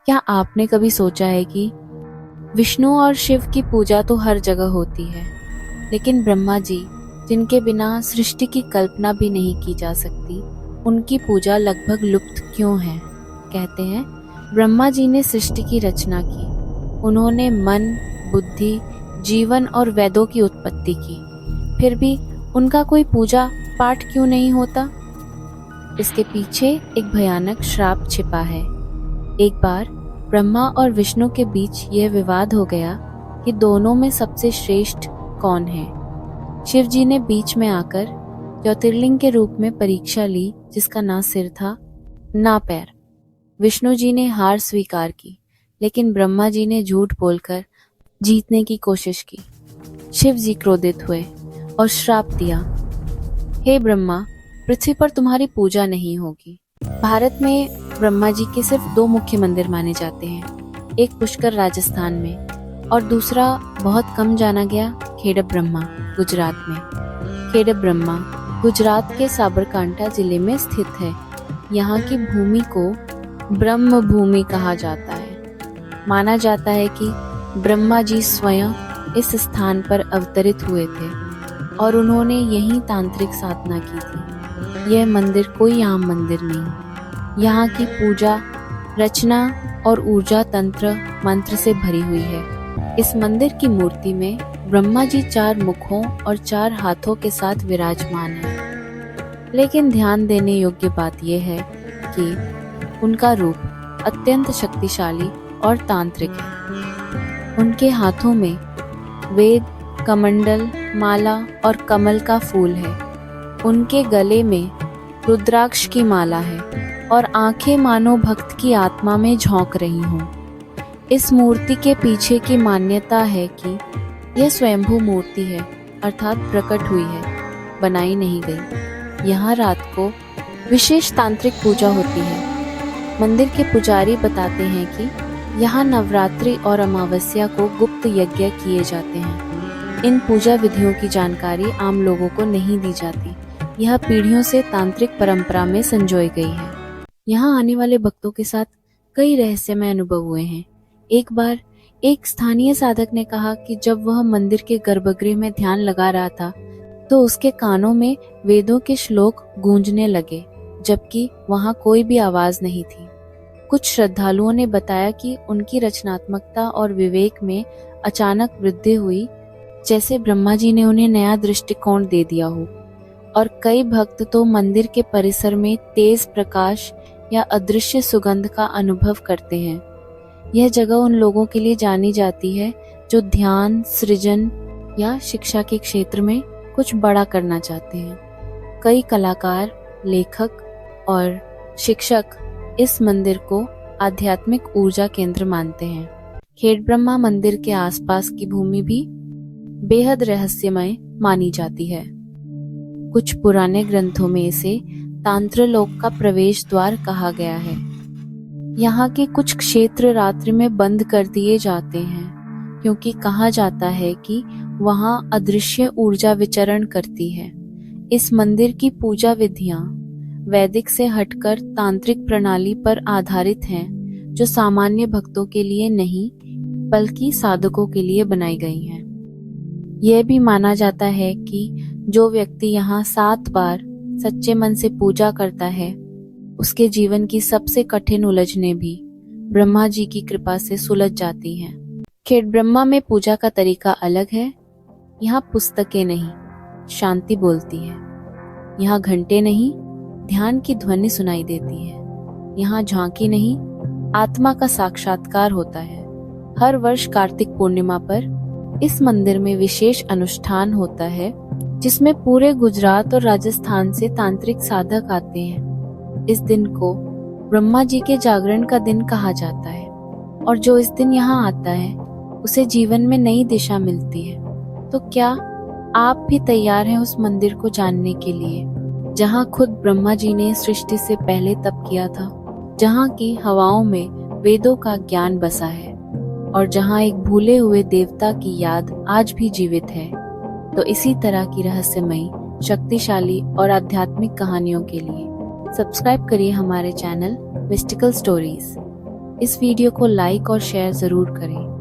क्या आपने कभी सोचा है कि विष्णु और शिव की पूजा तो हर जगह होती है, लेकिन ब्रह्मा जी, जिनके बिना सृष्टि की कल्पना भी नहीं की जा सकती, उनकी पूजा लगभग लुप्त क्यों है? कहते हैं ब्रह्मा जी ने सृष्टि की रचना की, उन्होंने मन, बुद्धि, जीवन और वेदों की उत्पत्ति की, फिर भी उनका कोई पूजा पाठ क्यों नहीं होता? इसके पीछे एक भयानक श्राप छिपा है। एक बार ब्रह्मा और विष्णु के बीच यह विवाद हो गया कि दोनों में सबसे श्रेष्ठ कौन है। शिव जी ने बीच में आकर ज्योतिर्लिंग के रूप में परीक्षा ली, जिसका ना सिर था ना पैर। विष्णु जी ने हार स्वीकार की, लेकिन ब्रह्मा जी ने झूठ बोलकर जीतने की कोशिश की। शिव जी क्रोधित हुए और श्राप दिया, हे ब्रह्मा, पृथ्वी पर तुम्हारी पूजा नहीं होगी। भारत में ब्रह्मा जी के सिर्फ 2 मुख्य मंदिर माने जाते हैं, एक पुष्कर राजस्थान में और दूसरा बहुत कम जाना गया खेड़ब ब्रह्मा गुजरात में। खेड़ब ब्रह्मा गुजरात के साबरकांठा जिले में स्थित है। यहाँ की भूमि को ब्रह्म भूमि कहा जाता है। माना जाता है कि ब्रह्मा जी स्वयं इस स्थान पर अवतरित हुए थे और उन्होंने यहीं तांत्रिक साधना की थी। यह मंदिर कोई आम मंदिर नहीं, यहाँ की पूजा, रचना और ऊर्जा तंत्र मंत्र से भरी हुई है। इस मंदिर की मूर्ति में ब्रह्मा जी 4 मुखों और 4 हाथों के साथ विराजमान हैं। लेकिन ध्यान देने योग्य बात यह है कि उनका रूप अत्यंत शक्तिशाली और तांत्रिक है। उनके हाथों में वेद, कमंडल, माला और कमल का फूल है। उनके गले में रुद्राक्ष की माला है और आंखें मानो भक्त की आत्मा में झोंक रही हों। इस मूर्ति के पीछे की मान्यता है कि यह स्वयंभू मूर्ति है, अर्थात प्रकट हुई है, बनाई नहीं गई। यहाँ रात को विशेष तांत्रिक पूजा होती है। मंदिर के पुजारी बताते हैं कि यहाँ नवरात्रि और अमावस्या को गुप्त यज्ञ किए जाते हैं। इन पूजा विधियों की जानकारी आम लोगों को नहीं दी जाती। यह पीढ़ियों से तांत्रिक परंपरा में संजोई गई है। यहाँ आने वाले भक्तों के साथ कई रहस्यमय अनुभव हुए हैं। एक बार एक स्थानीय साधक ने कहा कि जब वह मंदिर के गर्भगृह में ध्यान लगा रहा था, तो उसके कानों में वेदों के श्लोक गूंजने लगे, जबकि वहाँ कोई भी आवाज नहीं थी। कुछ श्रद्धालुओं ने बताया कि उनकी रचनात्मकता और विवेक में अचानक वृद्धि हुई, जैसे ब्रह्मा जी ने उन्हें नया दृष्टिकोण दे दिया हो। और कई भक्त तो मंदिर के परिसर में तेज प्रकाश या अदृश्य सुगंध का अनुभव करते हैं। यह जगह उन लोगों के लिए जानी जाती है जो ध्यान, सृजन या शिक्षा के क्षेत्र में कुछ बड़ा करना चाहते हैं। कई कलाकार, लेखक और शिक्षक इस मंदिर को आध्यात्मिक ऊर्जा केंद्र मानते हैं। खेड़ब्रह्मा मंदिर के आसपास की भूमि भी बेहद रहस्यमय मानी जाती है। कुछ पुराने ग्रंथों में इसे तांत्रलोक का प्रवेश द्वार कहा गया है। यहाँ के कुछ क्षेत्र रात्रि में बंद कर दिए जाते हैं, क्योंकि कहा जाता है कि वहाँ अदृश्य ऊर्जा विचरण करती है। इस मंदिर की पूजा विधियाँ वैदिक से हटकर तांत्रिक प्रणाली पर आधारित हैं, जो सामान्य भक्तों के लिए नहीं बल्कि साधकों के लिए बनाई गई हैं। यह भी माना जाता है कि जो व्यक्ति यहाँ 7 बार सच्चे मन से पूजा करता है, उसके जीवन की सबसे कठिन उलझनें भी ब्रह्मा जी की कृपा से सुलझ जाती हैं। खेड़ब्रह्मा में पूजा का तरीका अलग है। यहाँ पुस्तकें नहीं, शांति बोलती है। यहाँ घंटे नहीं, ध्यान की ध्वनि सुनाई देती है। यहाँ झांकी नहीं, आत्मा का साक्षात्कार होता है। हर वर्ष कार्तिक पूर्णिमा पर इस मंदिर में विशेष अनुष्ठान होता है, जिसमें पूरे गुजरात और राजस्थान से तांत्रिक साधक आते हैं। इस दिन को ब्रह्मा जी के जागरण का दिन कहा जाता है और जो इस दिन यहाँ आता है, उसे जीवन में नई दिशा मिलती है। तो क्या आप भी तैयार हैं उस मंदिर को जानने के लिए, जहाँ खुद ब्रह्मा जी ने सृष्टि से पहले तप किया था, जहाँ की हवाओं में वेदों का ज्ञान बसा है और जहाँ एक भूले हुए देवता की याद आज भी जीवित है? तो इसी तरह की रहस्यमयी, शक्तिशाली और आध्यात्मिक कहानियों के लिए सब्सक्राइब करिए हमारे चैनल मिस्टिकल स्टोरीज। इस वीडियो को लाइक और शेयर ज़रूर करें।